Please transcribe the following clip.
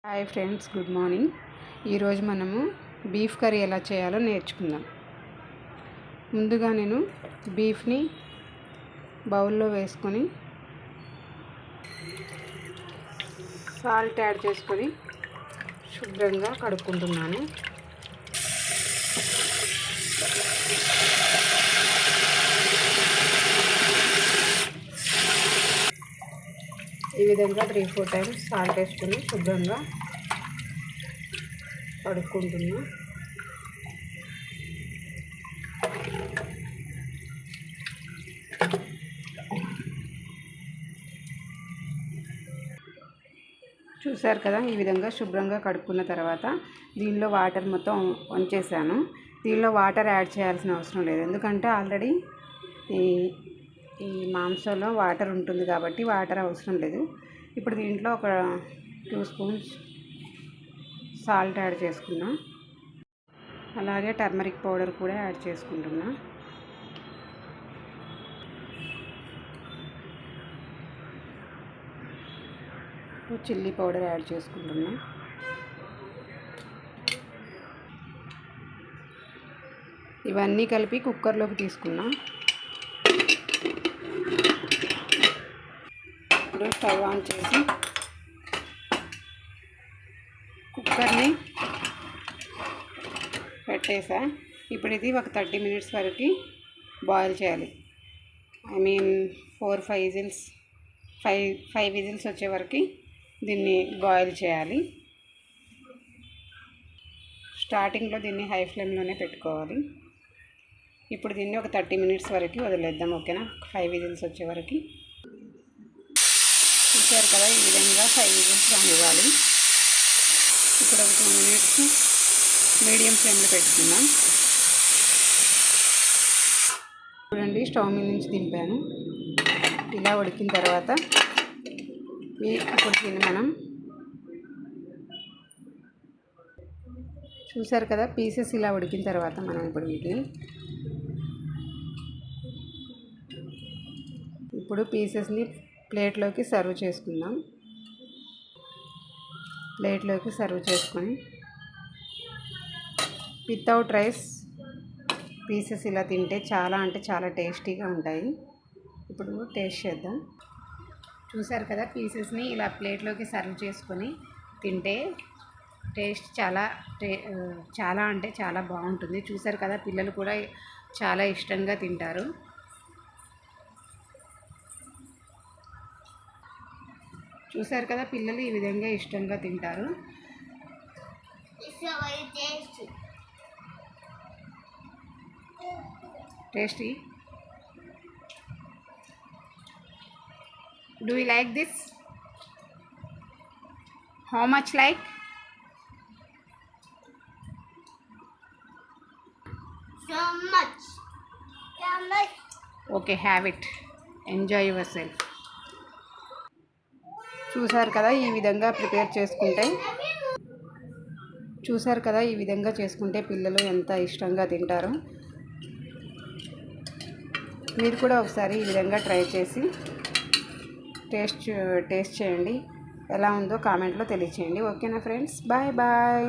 Hi friends, good morning. ఈరోజు మనము beef curry ఎలా చేయాలో నేర్చుకుందాం. ముందుగా నేను బీఫ్ని బౌల్లో వేసుకొని సాల్ట్ యాడ్ చేసుకొని శుభ్రంగా కడుక్కుంటున్నాను. ఈ విధంగా 3-4 టైమ్స్ సాల్ట్ వేసుకొని శుభ్రంగా కడుక్కుంటున్నా. చూసారు కదా, ఈ విధంగా శుభ్రంగా కడుక్కున్న తర్వాత దీనిలో వాటర్ మొత్తం వంచేసాను. దీనిలో వాటర్ యాడ్ చేయాల్సిన అవసరం లేదు, ఎందుకంటే ఆల్రెడీ ఈ మాంసంలో వాటర్ ఉంటుంది కాబట్టి వాటర్ అవసరం లేదు. ఇప్పుడు దీంట్లో ఒక 2 స్పూన్స్ సాల్ట్ యాడ్ చేసుకున్నా. అలాగే టర్మరిక్ పౌడర్ కూడా యాడ్ చేసుకుంటున్నా. చిల్లీ పౌడర్ యాడ్ చేసుకుంటున్నా. ఇవన్నీ కలిపి కుక్కర్లోకి తీసుకున్నా. ఇప్పుడు స్టవ్ ఆన్ చేసి కుక్కర్ని పెట్టేసా. ఇప్పుడు ఇది ఒక 30 మినిట్స్ వరకు బాయిల్ చేయాలి. ఐ మీన్ 4-5 విజిల్స్ 5 విజిల్స్ వచ్చే వరకు దీన్ని బాయిల్ చేయాలి. స్టార్టింగ్లో దీన్ని హై ఫ్లేమ్లోనే పెట్టుకోవాలి. ఇప్పుడు దీన్ని ఒక 30 మినిట్స్ వరకు వదిలేద్దాం, ఓకేనా? 5 విజిల్స్ వచ్చే వరకు. చూసారు కదా, ఈ విధంగా 5 విజిల్స్ రానివ్వాలి. ఇప్పుడు ఒక 2 మినిట్స్ మీడియం ఫ్లేమ్లో పెట్టుకుందాం. చూడండి, స్టవ్ మీద నుంచి దింపాను. ఇలా ఉడికిన తర్వాత ఇప్పుడు దీన్ని మనం చూసారు కదా, పీసెస్ ఇలా ఉడికిన తర్వాత మనం ఇప్పుడు పీసెస్ని ప్లేట్లోకి సర్వ్ చేసుకుందాం. ప్లేట్లోకి సర్వ్ చేసుకొని వితౌట్ రైస్ పీసెస్ ఇలా తింటే చాలా అంటే చాలా టేస్టీగా ఉంటాయి. ఇప్పుడు టేస్ట్ చేద్దాం. చూసారు కదా, పీసెస్ని ఇలా ప్లేట్లోకి సర్వ్ చేసుకొని తింటే టేస్ట్ చాలా అంటే చాలా బాగుంటుంది. చూసారు కదా, పిల్లలు కూడా చాలా ఇష్టంగా తింటారు. చూసారు కదా, పిల్లలు ఈ విధంగా ఇష్టంగా తింటారు. Tasty. Do you like this? How much like? So much. Okay, have it. Enjoy yourself. చూసారు కదా, ఈ విధంగా చేసుకుంటే పిల్లలు ఎంత ఇష్టంగా తింటారో. మీరు కూడా ఒకసారి ఈ విధంగా ట్రై చేసి టేస్ట్ చేయండి. ఎలా ఉందో కామెంట్లో తెలియచేయండి. ఓకేనా ఫ్రెండ్స్? Bye bye.